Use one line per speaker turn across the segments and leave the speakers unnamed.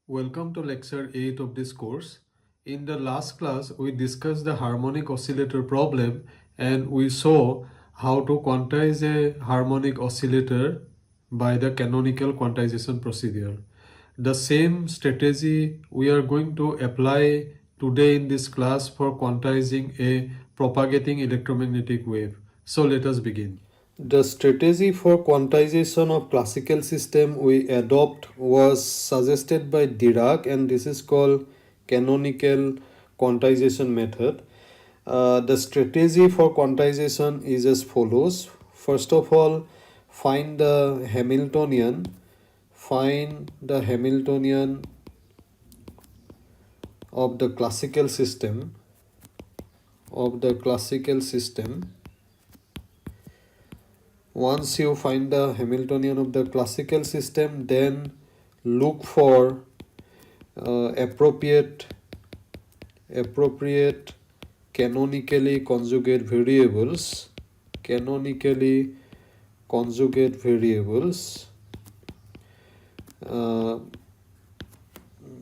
Welcome to lecture 8 of this course. In the last class, we discussed the harmonic oscillator problem and we saw how to quantize a harmonic oscillator by the canonical quantization procedure. The same strategy we are going to apply today in this class for quantizing a propagating electromagnetic wave. So let us begin. The strategy for quantization of classical system we adopt was suggested by Dirac, and this is called canonical quantization method. The strategy for quantization is as follows. First of all, find the Hamiltonian. Find the Hamiltonian of the classical system. Once you find the Hamiltonian of the classical system, then look for appropriate canonically conjugate variables.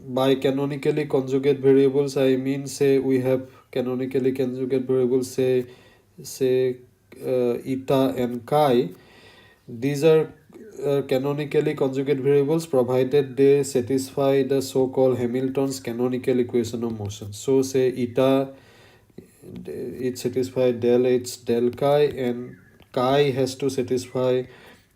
By canonically conjugate variables, I mean, say we have canonically conjugate variables, say eta and chi. These are canonically conjugate variables provided they satisfy the so-called Hamilton's canonical equation of motion. So say eta, it satisfies del h del chi, and chi has to satisfy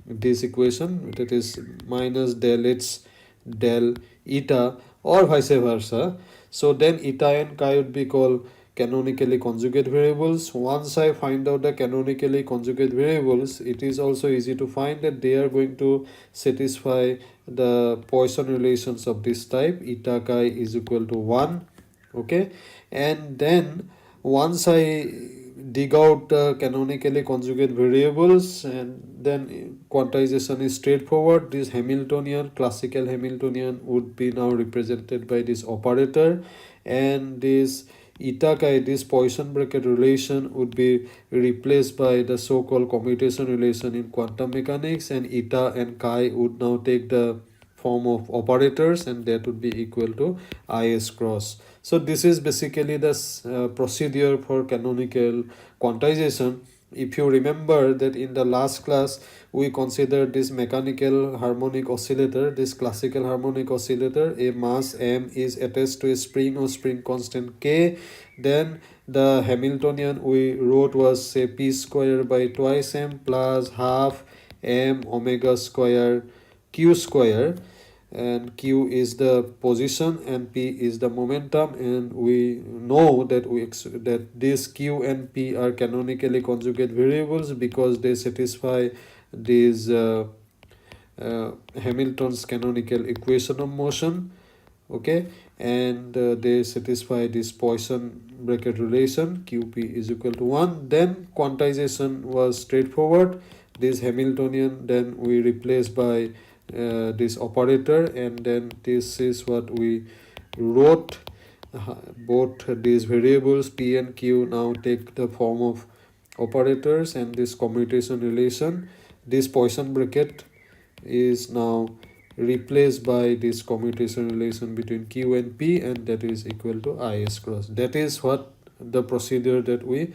this equation, that is minus del h del eta, or vice versa. So then eta and chi would be called canonically conjugate variables. Once I find out the canonically conjugate variables, it is also easy to find that they are going to satisfy the Poisson relations of this type. Eta chi is equal to 1. Okay, and then once I dig out the canonically conjugate variables, and then quantization is straightforward. This Hamiltonian, classical Hamiltonian, would be now represented by this operator, and this eta chi, this Poisson bracket relation, would be replaced by the so-called commutation relation in quantum mechanics, and eta and chi would now take the form of operators, and that would be equal to is cross. So this is basically the procedure for canonical quantization. If you remember that in the last class we considered this mechanical harmonic oscillator, this classical harmonic oscillator, a mass m is attached to a spring or spring constant k. Then the Hamiltonian we wrote was, say, p square by twice m plus half m omega square q square, and q is the position and p is the momentum, and we know that that this q and p are canonically conjugate variables because they satisfy these Hamilton's canonical equation of motion. Okay, and they satisfy this Poisson bracket relation, qp is equal to 1. Then quantization was straightforward. This Hamiltonian then we replace by this operator, and then this is what we wrote. Both these variables p and q now take the form of operators, and this commutation relation, this Poisson bracket, is now replaced by this commutation relation between q and p, and that is equal to is cross. That is what the procedure that we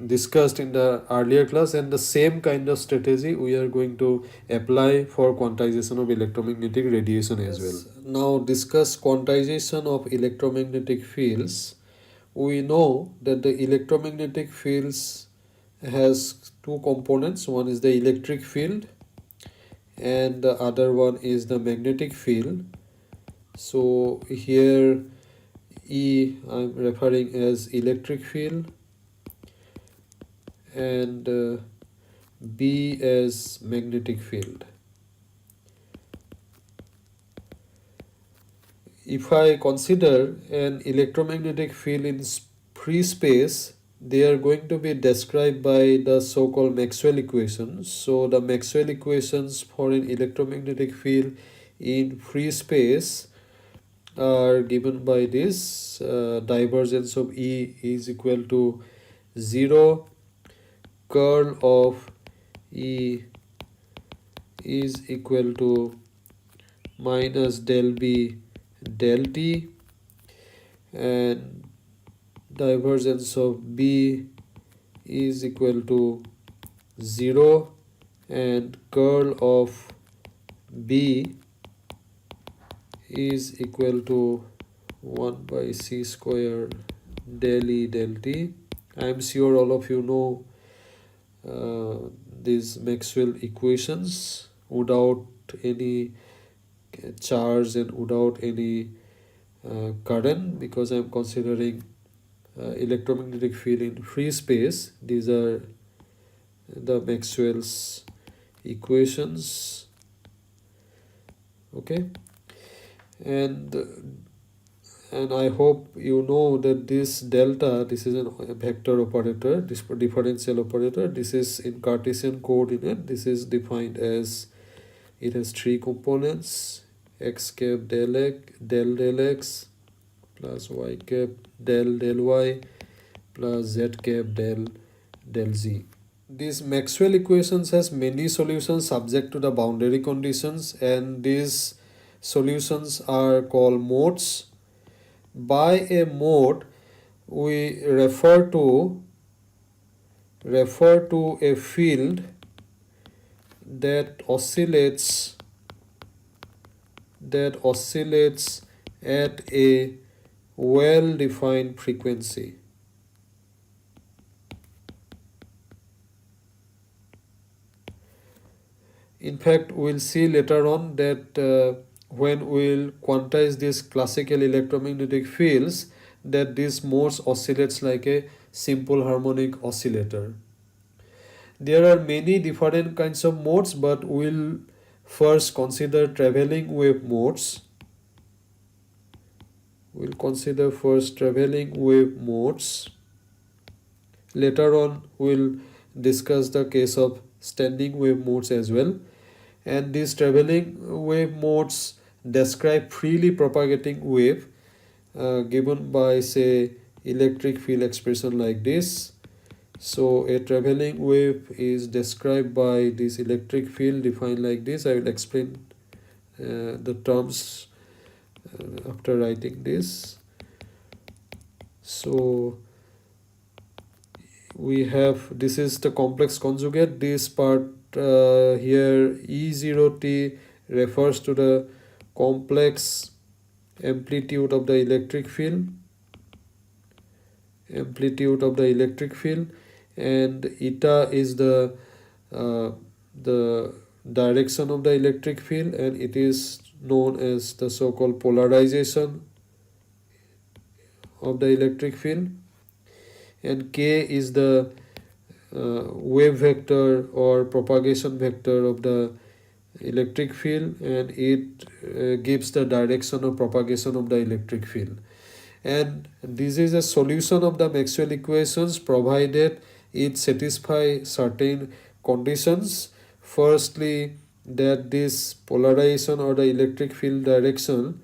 discussed in the earlier class, and the same kind of strategy we are going to apply for quantization of electromagnetic radiation as well. Now discuss quantization of electromagnetic fields. We know that the electromagnetic fields has two components. One is the electric field and the other one is the magnetic field. So here E I'm referring as electric field, and B as magnetic field. If I consider an electromagnetic field in free space, they are going to be described by the so-called Maxwell equations. So the Maxwell equations for an electromagnetic field in free space are given by this divergence of E is equal to 0, curl of E is equal to minus del B del T, and divergence of B is equal to 0, and curl of B is equal to 1 by C square del E del T. I am sure all of you know these Maxwell equations without any charge and without any current, because I am considering electromagnetic field in free space. These are the Maxwell's equations. Okay, and I hope you know that this delta, this is a vector operator, this differential operator. This is in Cartesian coordinate. This is defined as, it has three components: x cap del x plus y cap del y plus z cap del z. These Maxwell equations has many solutions subject to the boundary conditions, and these solutions are called modes. By a mode, we refer to a field that oscillates at a well-defined frequency. In fact, we'll see later on that when we'll quantize these classical electromagnetic fields, that these modes oscillates like a simple harmonic oscillator. There are many different kinds of modes, but we'll first consider traveling wave modes. We'll consider first traveling wave modes. Later on, we'll discuss the case of standing wave modes as well. And these traveling wave modes describe freely propagating wave given by, say, electric field expression like this. So a traveling wave is described by this electric field defined like this. I will explain the terms after writing this. So we have, this is the complex conjugate. This part here, E0t, refers to the complex amplitude of the electric field, and eta is the direction of the electric field, and it is known as the so-called polarization of the electric field. And k is the wave vector or propagation vector of the electric field, and it gives the direction of propagation of the electric field. And this is a solution of the Maxwell equations provided it satisfies certain conditions. Firstly, that this polarization or the electric field direction,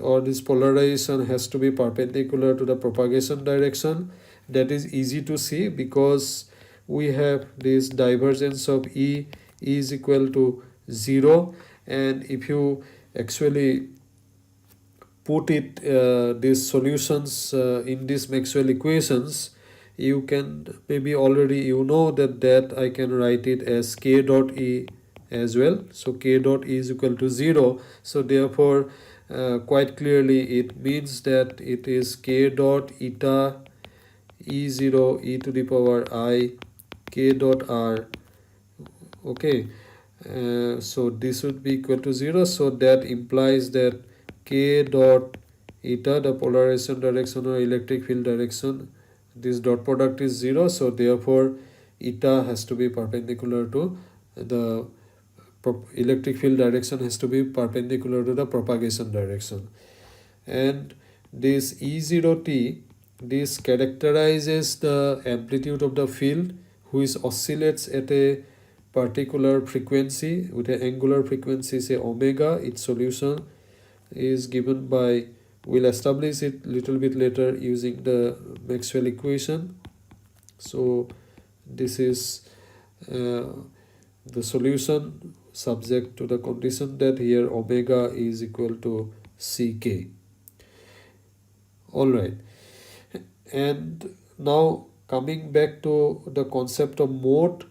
or this polarization has to be perpendicular to the propagation direction. That is easy to see because we have this divergence of E is equal to 0, and if you actually put it these solutions in these Maxwell equations, you can maybe already you know that I can write it as k dot E as well. So k dot E is equal to 0. So therefore quite clearly it means that it is k dot eta E0 e to the power I k dot r. Okay, so this would be equal to 0. So that implies that k dot eta, the polarization direction or electric field direction, this dot product is 0. So therefore eta has to be perpendicular to the electric field direction, has to be perpendicular to the propagation direction. And this E0t, this characterizes the amplitude of the field which oscillates at a particular frequency with an angular frequency, say omega. Its solution is given by, we'll establish it little bit later using the Maxwell equation. So this is the solution subject to the condition that here omega is equal to ck. Alright, and now coming back to the concept of mode.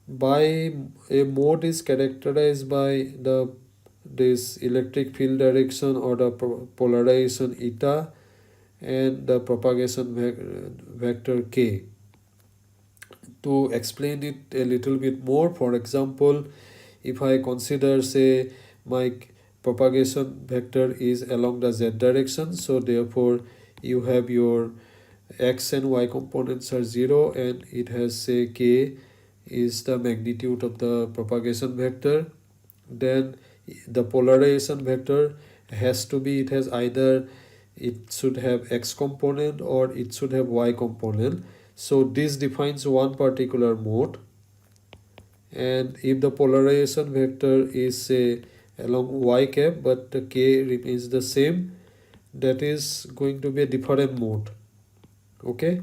By a mode is characterized by this electric field direction or the polarization eta and the propagation vector k. To explain it a little bit more, for example, if I consider, say, my propagation vector is along the z direction, so therefore you have your x and y components are 0, and it has, say, k is the magnitude of the propagation vector. Then the polarization vector has to be, it has either, it should have x component or it should have y component. So this defines one particular mode. And if the polarization vector is, say, along y cap but the k remains the same, that is going to be a different mode. Okay,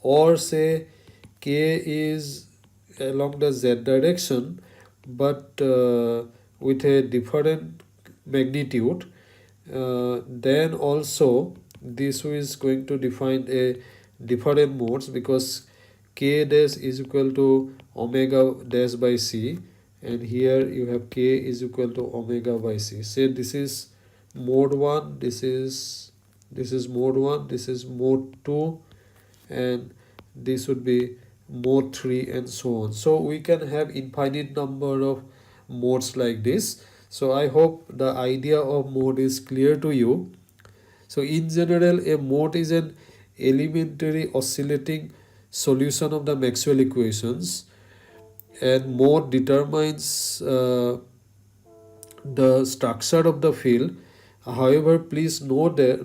or say k is along the z direction but with a different magnitude, then also this is going to define a different modes, because k dash is equal to omega dash by c, and here you have k is equal to omega by c. Say this is mode 1, this is mode 1, this is mode 2, and this would be mode 3, and so on. So we can have infinite number of modes like this. So I hope the idea of mode is clear to you. So in general, a mode is an elementary oscillating solution of the Maxwell equations, and mode determines the structure of the field. However, please note that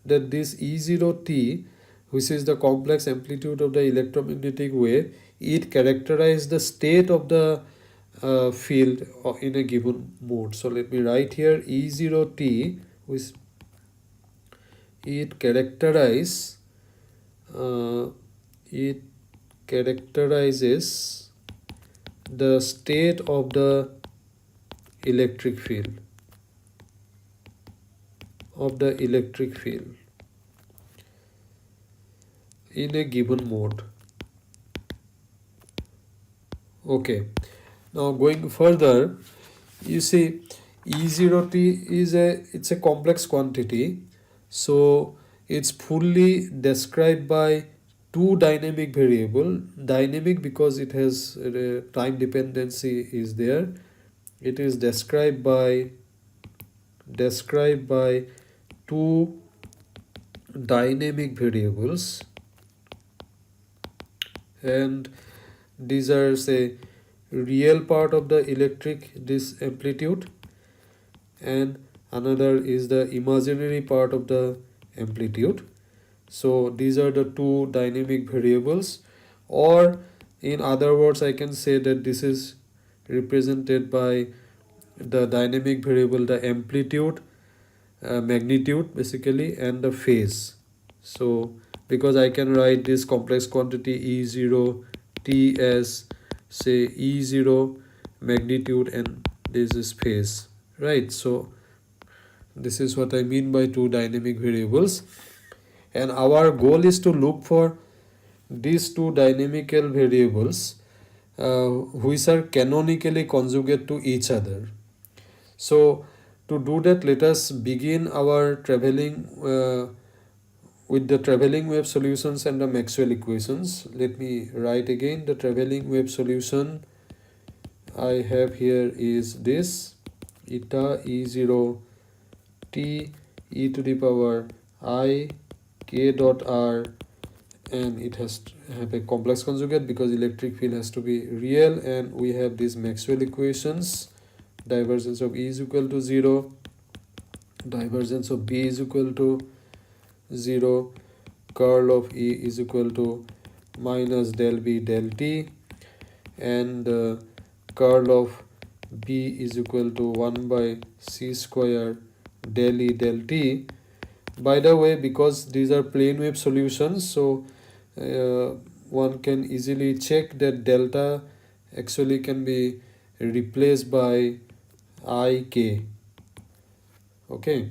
this E0t, which is the complex amplitude of the electromagnetic wave, it characterizes the state of the field in a given mode. So let me write here E0t, which it characterizes the state of the electric field in a given mode. Okay, now going further, you see E0t is it's a complex quantity, so it's fully described by two dynamic variable. Dynamic because it has time dependency is there. It is described by two dynamic variables, and these are, say, real part of the electric this amplitude, and another is the imaginary part of the amplitude. So these are the two dynamic variables, or in other words I can say that this is represented by the dynamic variable, the amplitude, magnitude basically, and the phase. So because I can write this complex quantity E0 t as, say, E0 magnitude and this is phase, right? So this is what I mean by two dynamic variables, and our goal is to look for these two dynamical variables which are canonically conjugate to each other. So to do that, let us begin our traveling with the traveling wave solutions and the Maxwell equations. Let me write again the traveling wave solution I have here is this: eta E0 t e to the power I k dot r, and it has to have a complex conjugate because electric field has to be real, and we have these Maxwell equations: divergence of E is equal to 0, divergence of B is equal to 0, curl of E is equal to minus del B del T, and curl of B is equal to 1 by C square del E del T. By the way, because these are plane wave solutions, so one can easily check that delta actually can be replaced by ik. Okay,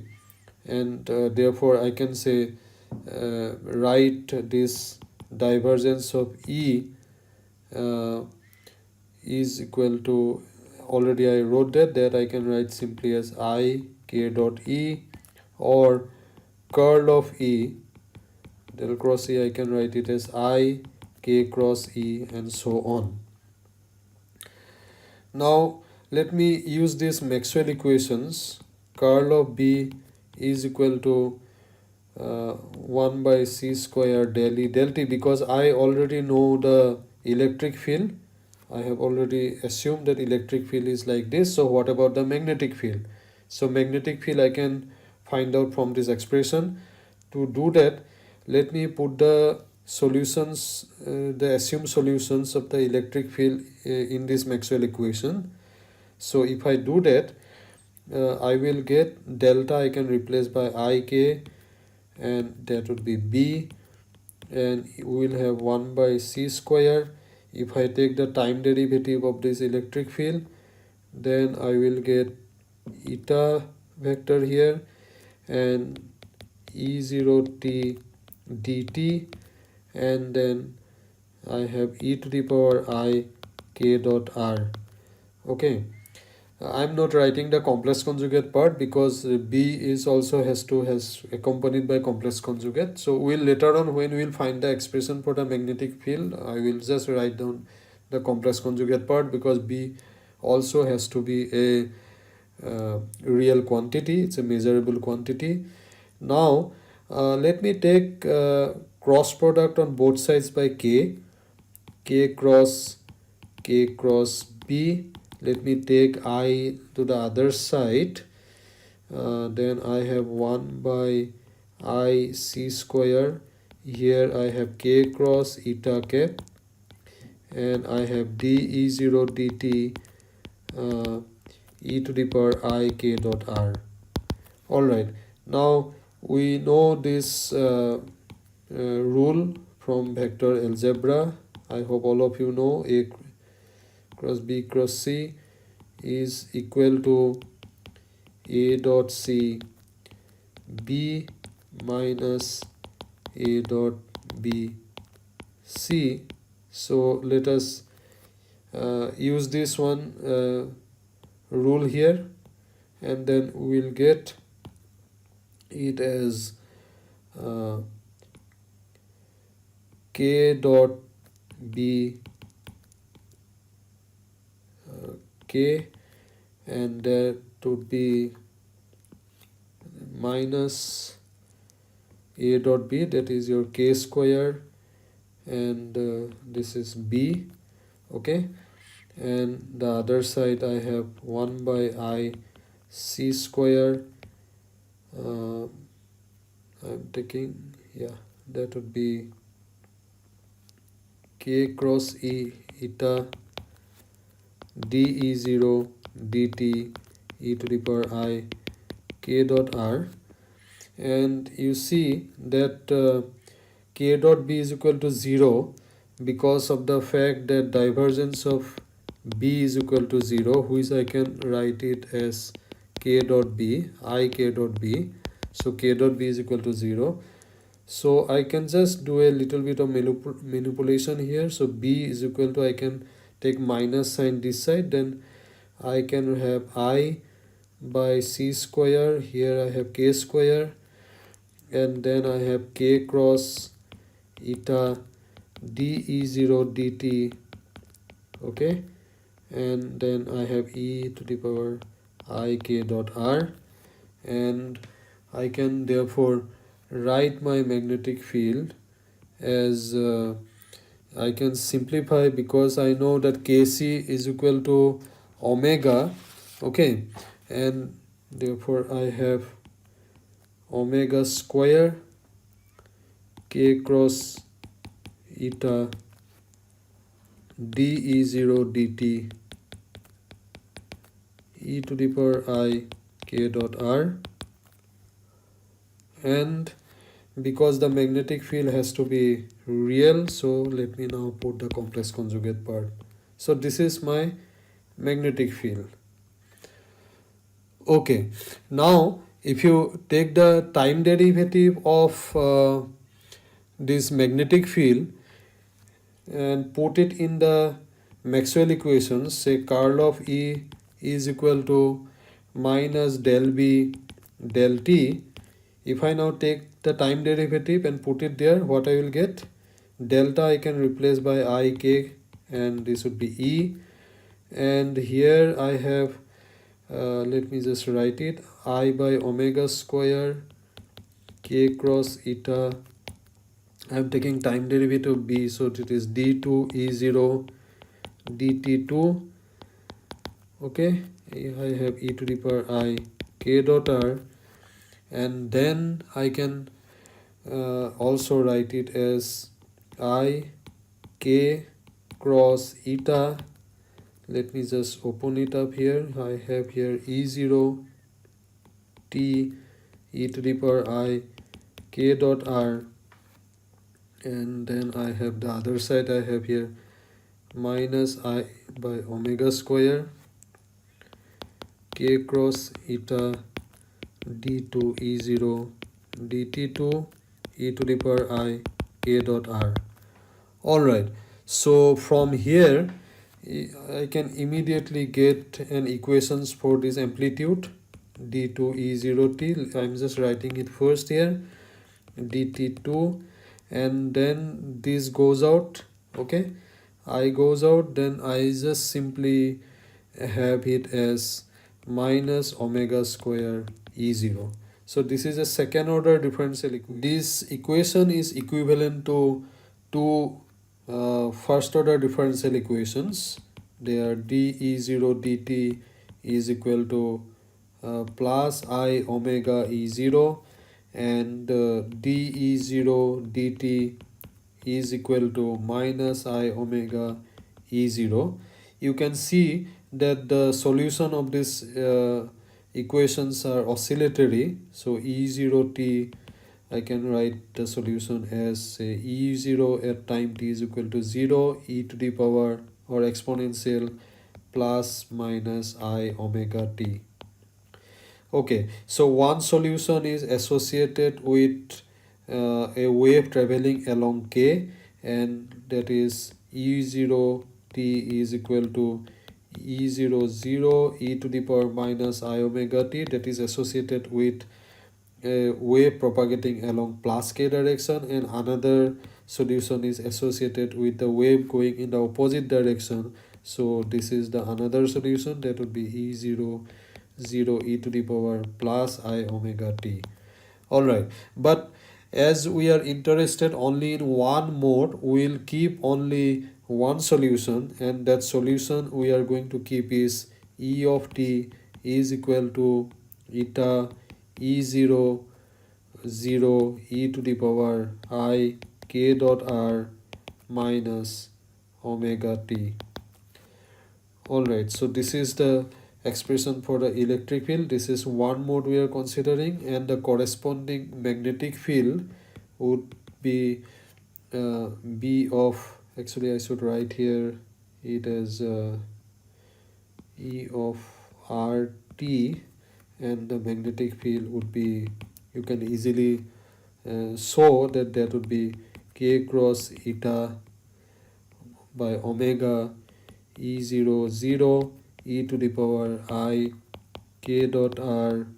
and therefore I can say write this divergence of E is equal to, already I wrote that I can write simply as I k dot E, or curl of E, del cross E, I can write it as I k cross E, and so on. Now let me use these Maxwell equations. Curl of B is equal to 1 by c square del E del T, because I already know the electric field. I have already assumed that electric field is like this. So what about the magnetic field? So magnetic field I can find out from this expression. To do that, let me put the solutions, the assumed solutions of the electric field in this Maxwell equation. So if I do that, I will get delta I can replace by ik, and that would be B, and we will have 1 by c square. If I take the time derivative of this electric field, then I will get eta vector here, and E0t dt, and then I have e to the power I k dot r. Okay, I'm not writing the complex conjugate part because B is also has accompanied by complex conjugate. So we'll later on, when we'll find the expression for the magnetic field, I will just write down the complex conjugate part, because B also has to be a real quantity. It's a measurable quantity. Now let me take cross product on both sides by k cross B. Let me take I to the other side. Then I have 1 by I c square. Here I have k cross eta k, and I have dE0 dt e to the power I k dot r. Alright, now we know this rule from vector algebra. I hope all of you know A cross B cross C is equal to A dot C B minus A dot B C. So let us use this one rule here, and then we will get it as k dot B k, and that would be minus A dot B, that is your k square, and this is B. Okay, and the other side I have 1 by I c square. I'm taking, yeah, that would be k cross E eta dE0 dt e to the power I k dot r. And you see that k dot B is equal to 0 because of the fact that divergence of B is equal to 0, which I can write it as k dot B, I k dot B. So k dot B is equal to 0. So I can just do a little bit of manipulation here. So B is equal to, I can take minus sign this side, then I can have I by c square. Here I have k square, and then I have k cross eta dE0 dt. Okay, and then I have e to the power I k dot r, and I can therefore write my magnetic field as I can simplify, because I know that Kc is equal to omega. Okay, and therefore I have omega square k cross eta dE0 dt e to the power I k dot r. And because the magnetic field has to be real, so let me now put the complex conjugate part. So this is my magnetic field. Okay, now if you take the time derivative of this magnetic field and put it in the Maxwell equations, say curl of E is equal to minus del B del T. If I now take the time derivative and put it there, what I will get? Delta I can replace by I k, and this would be E. And here I have, let me just write it, I by omega square k cross eta. I am taking time derivative B, so it is d2 E0 dt2. Okay, I have e to the power I k dot r, and then I can also write it as I k cross eta. Let me just open it up here. I have here E0 t e to the power I k dot r, and then I have the other side, I have here minus I by omega square k cross eta d2 E0 dt2 e to the power I k dot r. Alright, so from here I can immediately get an equations for this amplitude d2 E0 t. I'm just writing it first here, dt2, and then this goes out. Okay, I goes out, then I just simply have it as minus omega square E0. So this is a second order differential equation. This equation is equivalent to two first order differential equations. They are dE0 dt is equal to plus I omega E0, and dE0 dt is equal to minus I omega E0. You can see that the solution of this equations are oscillatory. So E0 t, I can write the solution as say E0 at time t is equal to 0 e to the power or exponential plus minus I omega t. Okay, so one solution is associated with a wave traveling along k, and that is E0 t is equal to E0 0 e to the power minus I omega t, that is associated with a wave propagating along plus k direction, and another solution is associated with the wave going in the opposite direction. So this is the another solution, that would be E0 0 e to the power plus I omega t. Alright, but as we are interested only in one mode, we will keep only one solution, and that solution we are going to keep is E of t is equal to eta E0 0 e to the power I k dot r minus omega t. Alright, so this is the expression for the electric field. This is one mode we are considering, and the corresponding magnetic field would be B of, actually I should write here it as E of RT, and the magnetic field would be, you can easily show that would be k cross eta by omega E0 0 e to the power I k dot r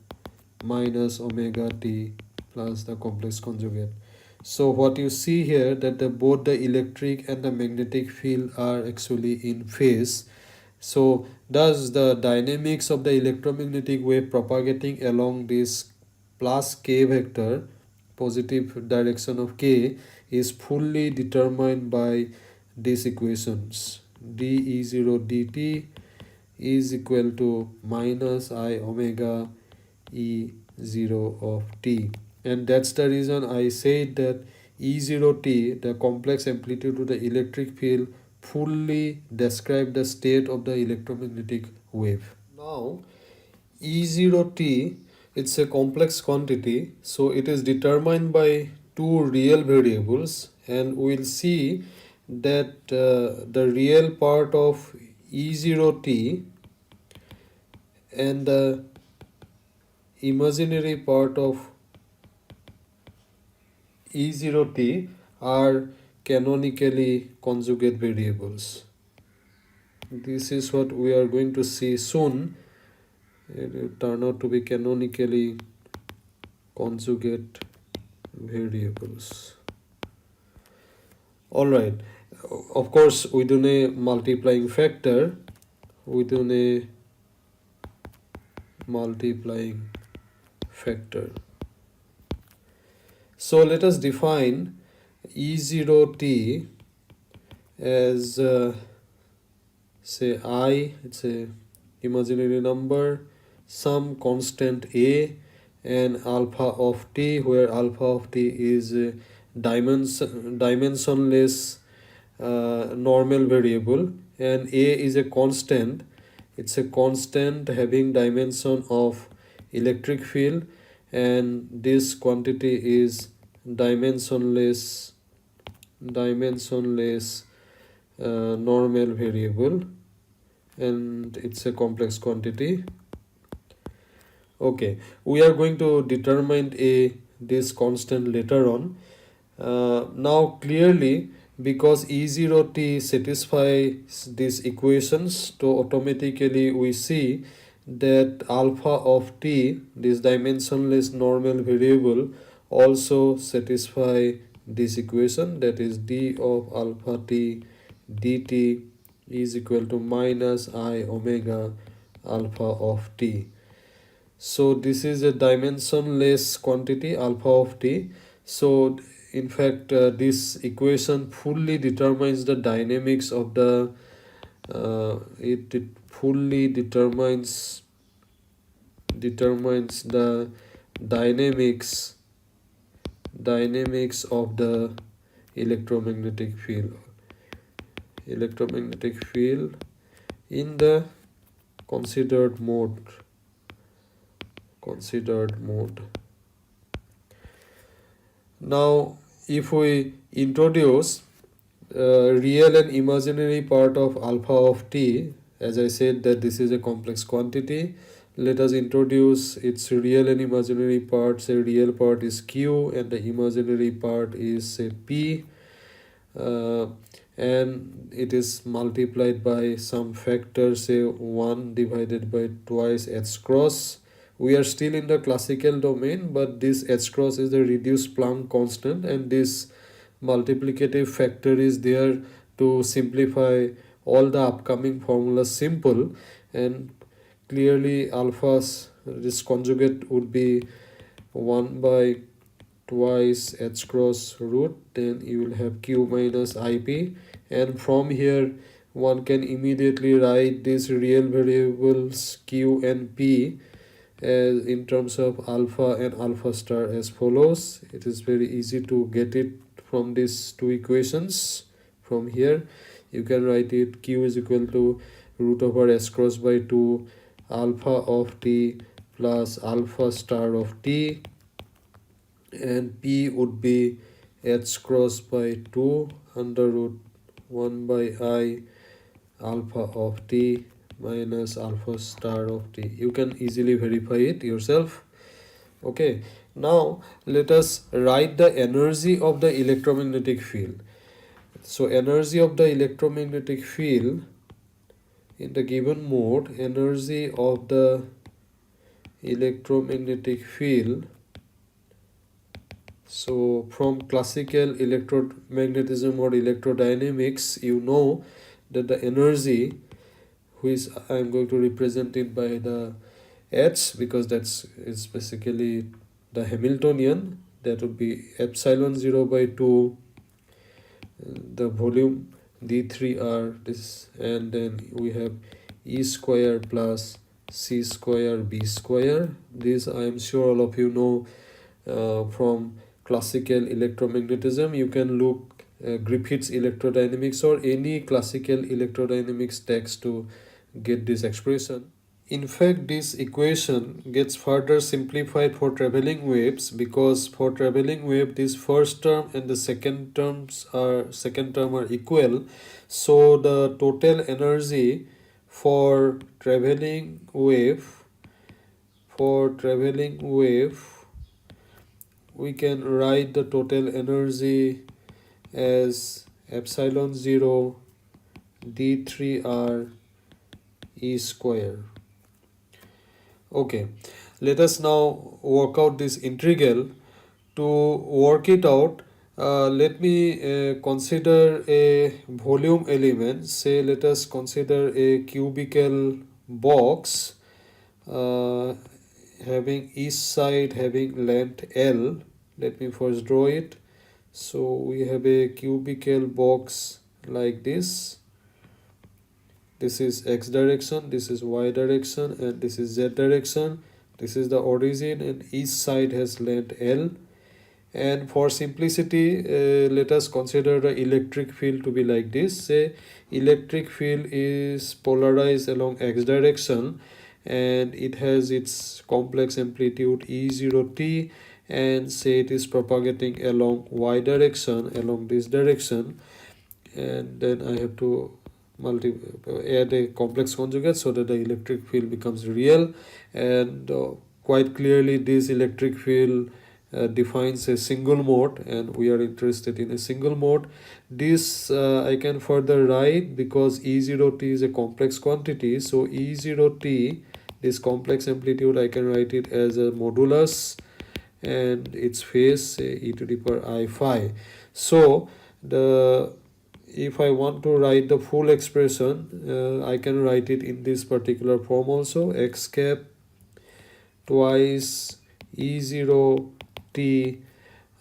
minus omega t plus the complex conjugate. So what you see here, that both the electric and the magnetic field are actually in phase. So thus the dynamics of the electromagnetic wave propagating along this plus k vector, positive direction of k, is fully determined by these equations. dE0 dt is equal to minus I omega E0 of t. And that's the reason I said that E0 t, the complex amplitude of the electric field, fully describe the state of the electromagnetic wave. Now E0 t, it's a complex quantity, so it is determined by two real variables, and we'll see that the real part of E0t and the imaginary part of E0t are canonically conjugate variables. This is what we are going to see soon. It will turn out to be canonically conjugate variables. Alright, of course within a multiplying factor, within a multiplying factor. So let us define E0t as say I, it's a imaginary number, some constant a, and alpha of t, where alpha of t is a dimensionless normal variable, and a is a constant. It's a constant having dimension of electric field, and this quantity is dimensionless normal variable, and it's a complex quantity. Okay, we are going to determine this constant later on. Now clearly, because E0t satisfies these equations, so automatically we see that alpha of t, this dimensionless normal variable, also satisfy this equation, that is d of alpha t dt is equal to minus I omega alpha of t. So this is a dimensionless quantity alpha of t. So in fact this equation fully determines the dynamics of the it fully determines the dynamics of the electromagnetic field in the considered mode. Now if we introduce real and imaginary part of alpha of t, as I said that this is a complex quantity, let us introduce its real and imaginary parts. A real part is q and the imaginary part is say p, and it is multiplied by some factor, say 1 divided by twice h cross. We are still in the classical domain, but this h cross is the reduced Planck constant, and this multiplicative factor is there to simplify all the upcoming formulas simple. And clearly alpha's this conjugate would be 1 by twice h cross root, then you will have q minus ip, and from here one can immediately write these real variables q and p as in terms of alpha and alpha star as follows. It is very easy to get it from these two equations. From here you can write it q is equal to root over s cross by 2 alpha of t plus alpha star of t, and p would be h cross by 2 under root 1 by I alpha of t minus alpha star of t. You can easily verify it yourself. Okay, now let us write the energy of the electromagnetic field. So energy of the electromagnetic field in the given mode, energy of the electromagnetic field. So from classical electromagnetism or electrodynamics, you know that the energy, which I am going to represent it by the H, because is basically the Hamiltonian, that would be epsilon 0 by 2 the volume d3r, this, and then we have E square plus C square B square. This I am sure all of you know from classical electromagnetism. You can look Griffith's electrodynamics or any classical electrodynamics text to get this expression. In fact, this equation gets further simplified for traveling waves, because for traveling wave this first term and the second term are equal. So the total energy for traveling wave we can write the total energy as epsilon 0 d3r e square. Okay, let us now work out this integral. To work it out, let me consider a volume element. Say let us consider a cubical box having each side having length L. Let me first draw it. So we have a cubical box like this. This is x direction, this is y direction, and this is z direction. This is the origin, and each side has length L. And for simplicity, let us consider the electric field to be like this. Say electric field is polarized along x direction, and it has its complex amplitude E0t, and say it is propagating along y direction, along this direction. And then I have to add a complex conjugate so that the electric field becomes real. And quite clearly this electric field defines a single mode, and we are interested in a single mode. This I can further write, because E0t is a complex quantity. So E0t, this complex amplitude, I can write it as a modulus, and its phase say e to the power I phi. So if I want to write the full expression, I can write it in this particular form also. X cap twice E0 t,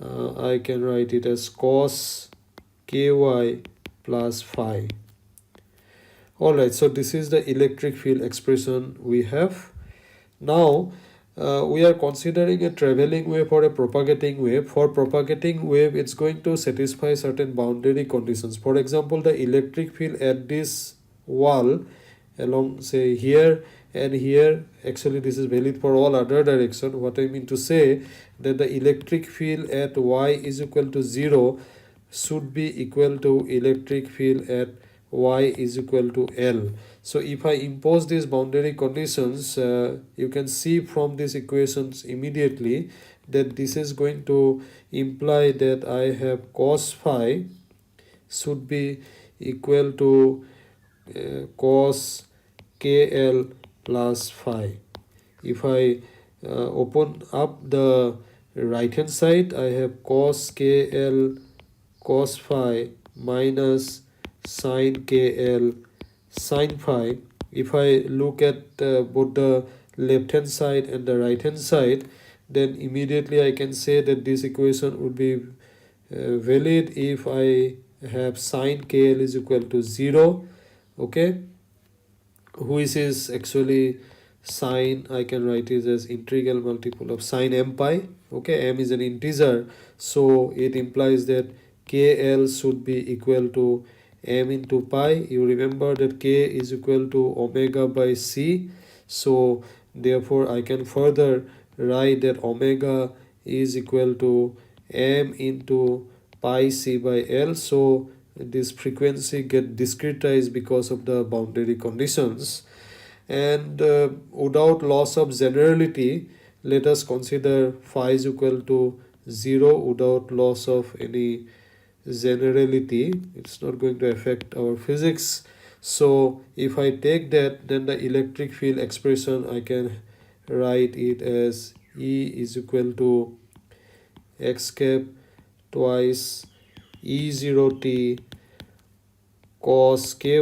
I can write it as cos ky plus phi. Alright, so this is the electric field expression we have. Now we are considering a traveling wave or a propagating wave. For propagating wave, it's going to satisfy certain boundary conditions. For example, the electric field at this wall along say here and here, actually this is valid for all other direction. What I mean to say, that the electric field at y is equal to 0 should be equal to electric field at y is equal to L. So if I impose these boundary conditions, you can see from these equations immediately that this is going to imply that I have cos phi should be equal to cos kl plus phi. If I open up the right hand side, I have cos kl cos phi minus sin kl sin phi. If I look at both the left hand side and the right hand side, then immediately I can say that this equation would be valid if I have sin kl is equal to 0. Okay, which is actually sine, I can write it as integral multiple of sine m pi. Okay, m is an integer, so it implies that kl should be equal to m into pi. You remember that k is equal to omega by c, so therefore I can further write that omega is equal to m into pi c by l. So this frequency get discretized because of the boundary conditions. And without loss of generality, let us consider phi is equal to 0 without loss of any generality. It's not going to affect our physics. So if I take that, then the electric field expression I can write it as E is equal to x cap twice E0t cos ky.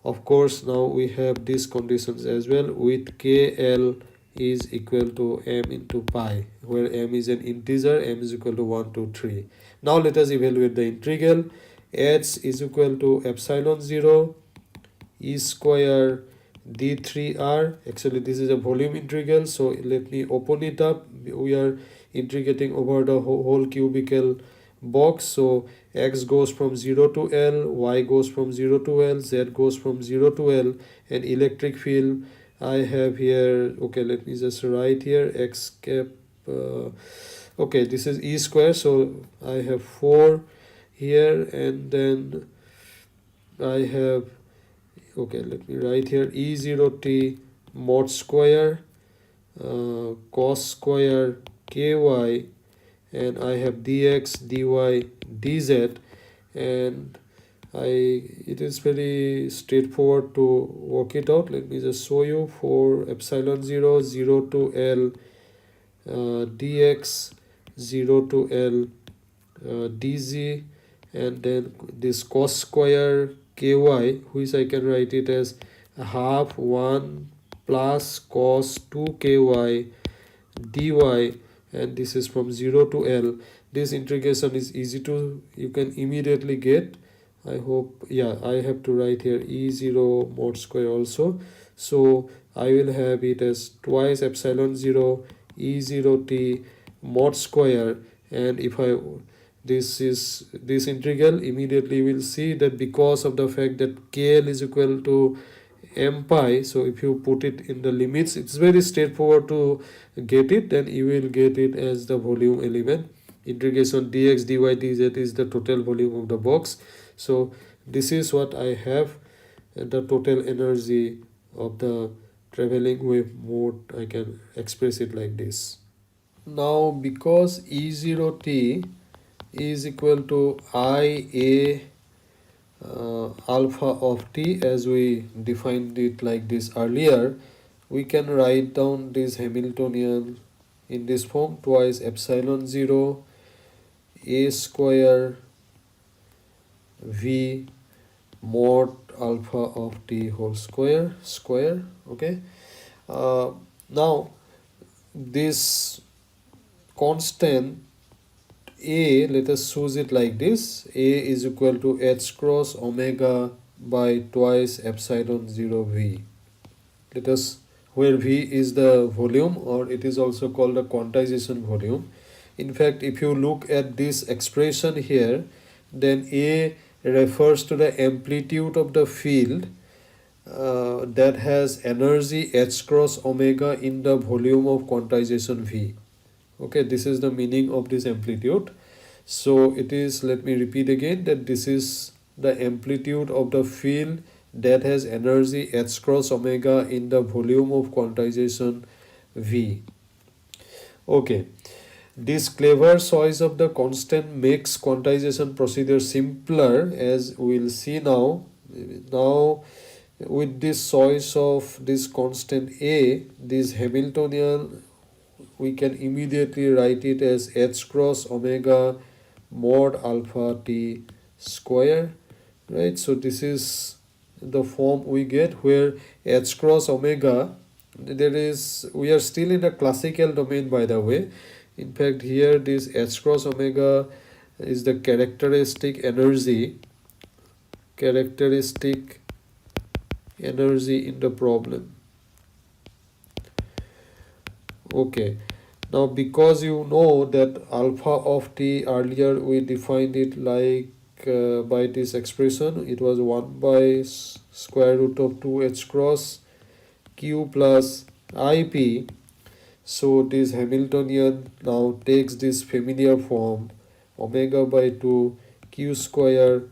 Of course, now we have these conditions as well, with kl is equal to m into pi, where m is an integer, m is equal to 1, 2, 3. Now let us evaluate the integral. H is equal to epsilon 0 e square d3r. Actually this is a volume integral, so let me open it up. We are integrating over the whole cubical box. So x goes from 0 to L, y goes from 0 to L, z goes from 0 to L, and electric field I have here, okay, let me just write here x cap, okay, this is E square, so I have 4 here, and then I have, okay, let me write here E0t mod square cos square ky, and I have dx dy dz, and it is very straightforward to work it out. Let me just show you. For epsilon 0 0 to L dx 0 to L dz, and then this cos square ky, which I can write it as half 1 plus cos 2 ky dy, and this is from 0 to L. This integration is easy to, you can immediately get. I hope, yeah, I have to write here E0 mod square also. So I will have it as twice epsilon 0 E0t mod square, and if I, this integral, immediately will see that because of the fact that KL is equal to m pi, so if you put it in the limits, it's very straightforward to get it, then you will get it as the volume element. Integration dx dy dz is the total volume of the box. So this is what I have, the total energy of the traveling wave mode. I can express it like this. Now because E0t is equal to IA alpha of t, as we defined it like this earlier, we can write down this Hamiltonian in this form: twice epsilon 0 a square v mod alpha of t whole square. Okay, now this constant a, let us choose it like this: a is equal to h cross omega by twice epsilon 0 v. Let us, where v is the volume, or it is also called the quantization volume. In fact, if you look at this expression here, then a refers to the amplitude of the field that has energy h cross omega in the volume of quantization v. Okay, this is the meaning of this amplitude. So it is, let me repeat again, that this is the amplitude of the field that has energy h cross omega in the volume of quantization v. Okay, this clever choice of the constant makes quantization procedure simpler, as we'll see now. Now with this choice of this constant a, this Hamiltonian, we can immediately write it as h cross omega mod alpha t square, right? So this is the form we get, where h cross omega, there is, we are still in a classical domain, by the way. In fact, here this h cross omega is the characteristic energy in the problem. Okay, now because you know that alpha of t, earlier we defined it like by this expression, it was 1 by square root of 2h cross q plus ip. So this Hamiltonian now takes this familiar form, omega by 2 q square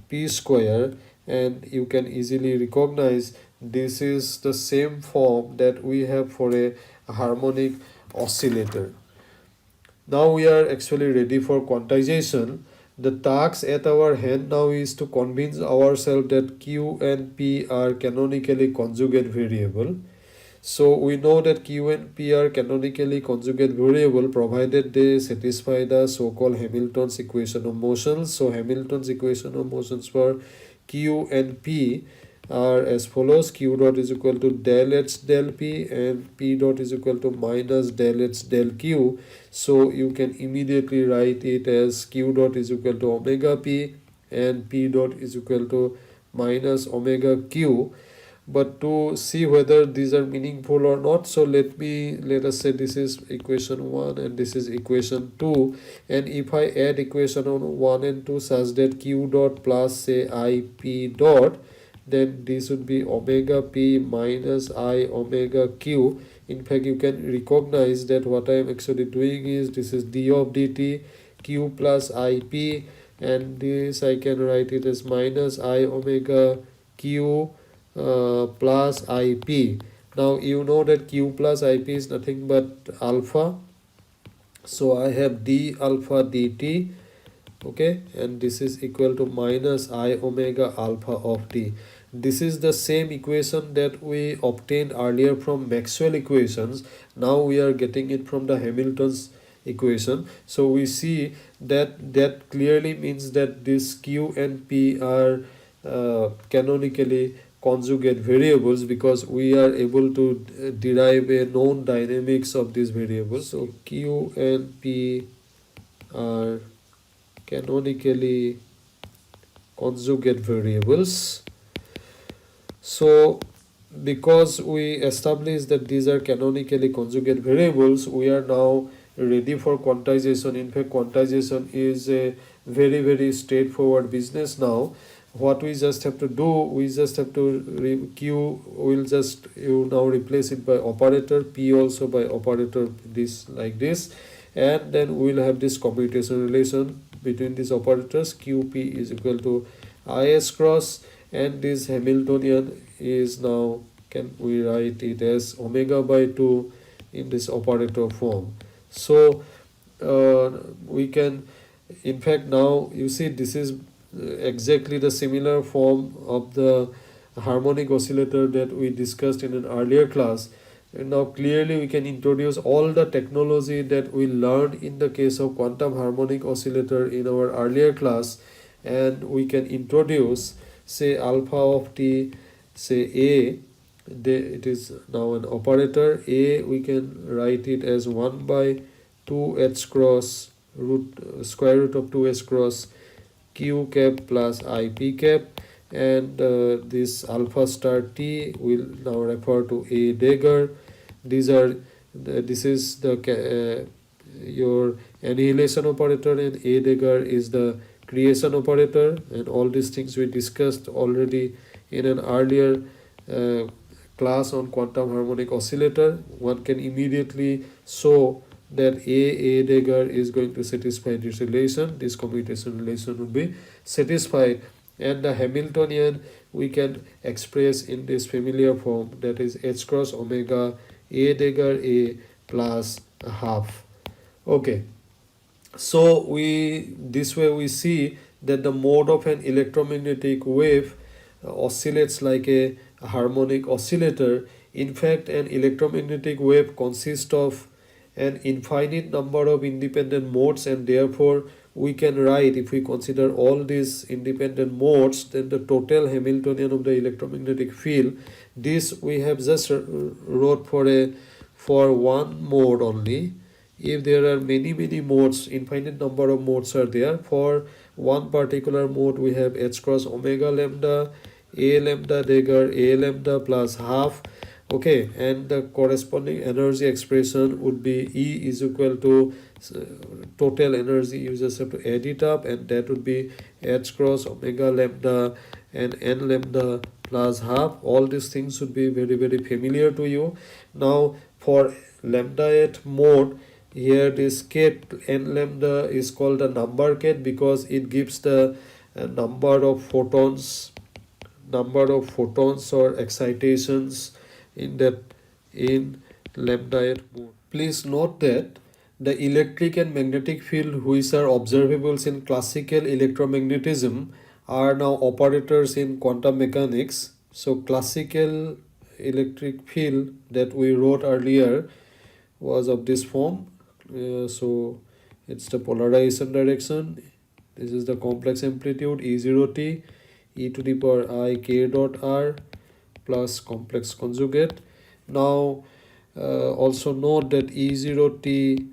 p square, and you can easily recognize this is the same form that we have for a harmonic oscillator. Now we are actually ready for quantization. The task at our hand now is to convince ourselves that q and p are canonically conjugate variable. So we know that q and p are canonically conjugate variable provided they satisfy the so-called Hamilton's equation of motion. So Hamilton's equation of motions for q and p are as follows: q dot is equal to del h del p, and p dot is equal to minus del h del q. So you can immediately write it as q dot is equal to omega p, and p dot is equal to minus omega q. But to see whether these are meaningful or not, so let us say this is equation 1 and this is equation 2, and if I add equation on 1 and 2 such that q dot plus say I p dot, then this would be omega p minus I omega q. In fact, you can recognize that what I am actually doing is this is d of dt q plus ip, and this I can write it as minus I omega q plus ip. Now you know that q plus ip is nothing but alpha, so I have d alpha dt, okay, and this is equal to minus I omega alpha of t. This is the same equation that we obtained earlier from Maxwell equations. Now we are getting it from the Hamilton's equation. So we see that that clearly means that this q and p are canonically conjugate variables, because we are able to derive a known dynamics of these variables. So q and p are canonically conjugate variables. So because we established that these are canonically conjugate variables, we are now ready for quantization. In fact, quantization is a very straightforward business now. What we just have to do, we just have to q will just, you now replace it by operator, p also by operator, this like this, and then we will have this commutation relation between these operators. qp is equal to is cross, and this Hamiltonian is now, can we write it as omega by 2 in this operator form. So we can, in fact, now you see this is exactly the similar form of the harmonic oscillator that we discussed in an earlier class. And now clearly we can introduce all the technology that we learned in the case of quantum harmonic oscillator in our earlier class, and we can introduce, say, alpha of t, say a, it is now an operator a, we can write it as 1 by 2h cross square root of 2h cross q cap plus ip cap, and this alpha star t will now refer to a dagger. These are this is the your annihilation operator, and a dagger is the creation operator, and all these things we discussed already in an earlier class on quantum harmonic oscillator. One can immediately show that a dagger is going to satisfy this relation, this commutation relation will be satisfied, and the Hamiltonian we can express in this familiar form, that is h cross omega a dagger a plus a half. Okay, so we, this way we see that the mode of an electromagnetic wave oscillates like a harmonic oscillator. In fact, an electromagnetic wave consists of an infinite number of independent modes, and therefore we can write, if we consider all these independent modes, then the total Hamiltonian of the electromagnetic field, this we have just wrote for one mode only. If there are many modes, infinite number of modes are there, for one particular mode we have h cross omega lambda a lambda dagger a lambda plus half. Okay, and the corresponding energy expression would be E is equal to total energy. You just have to add it up, and that would be h cross omega lambda and n lambda plus half. All these things should be very familiar to you. Now for lambda-th mode, here this ket n lambda is called the number ket, because it gives the number of photons or excitations in lambda-th mode. Please note that the electric and magnetic field which are observables in classical electromagnetism are now operators in quantum mechanics. So classical electric field that we wrote earlier was of this form. So it's the polarization direction. This is the complex amplitude E0t e to the power I k dot r plus complex conjugate. Now also note that E0t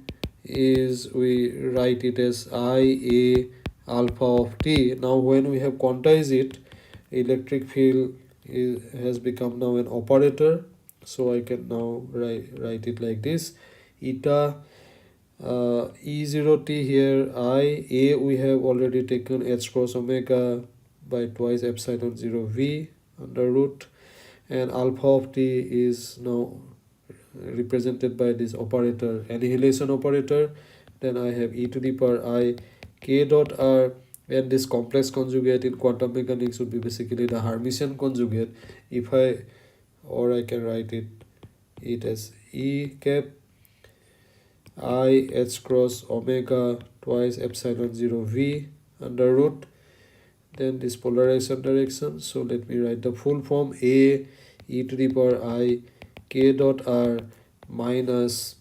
is, we write it as I a alpha of t. Now when we have quantized it, electric field has become now an operator. So I can now write it like this: eta E0t here I a, we have already taken h cross omega by twice epsilon 0 v under root, and alpha of t is now represented by this operator, annihilation operator. Then I have e to the power I k dot r, and this complex conjugate in quantum mechanics would be basically the Hermitian conjugate. If I, or I can write it as E cap I h cross omega twice epsilon 0 v under root, then this polarization direction. So let me write the full form: a e to the power I k dot r minus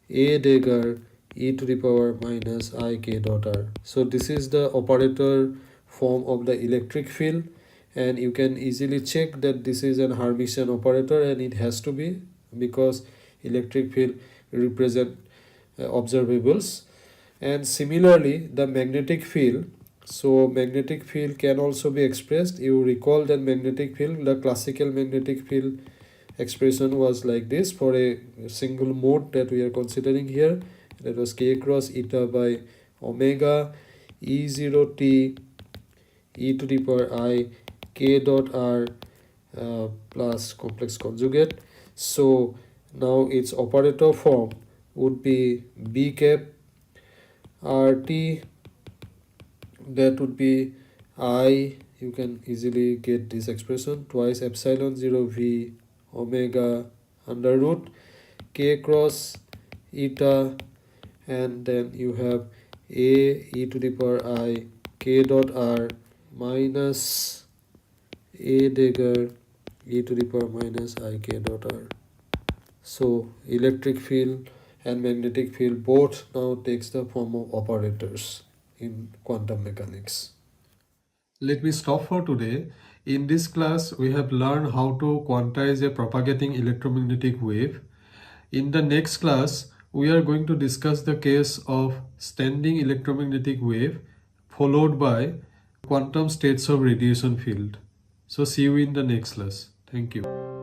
a dagger e to the power minus I k dot r. So this is the operator form of the electric field, and you can easily check that this is an Hermitian operator, and it has to be, because electric field represent observables. And similarly the magnetic field, so magnetic field can also be expressed. You recall that magnetic field, the classical magnetic field expression was like this for a single mode that we are considering here. That was k cross eta by omega e0 t e to the power I k dot r plus complex conjugate. So now its operator form would be b cap rt, that would be I, you can easily get this expression, twice epsilon 0 v omega under root k cross eta, and then you have a e to the power I k dot r minus a dagger e to the power minus I k dot r. So electric field and magnetic field both now takes the form of operators in quantum mechanics. Let me stop for today. In this class, we have learned how to quantize a propagating electromagnetic wave. In the next class, we are going to discuss the case of standing electromagnetic wave followed by quantum states of radiation field. So see you in the next class. Thank you.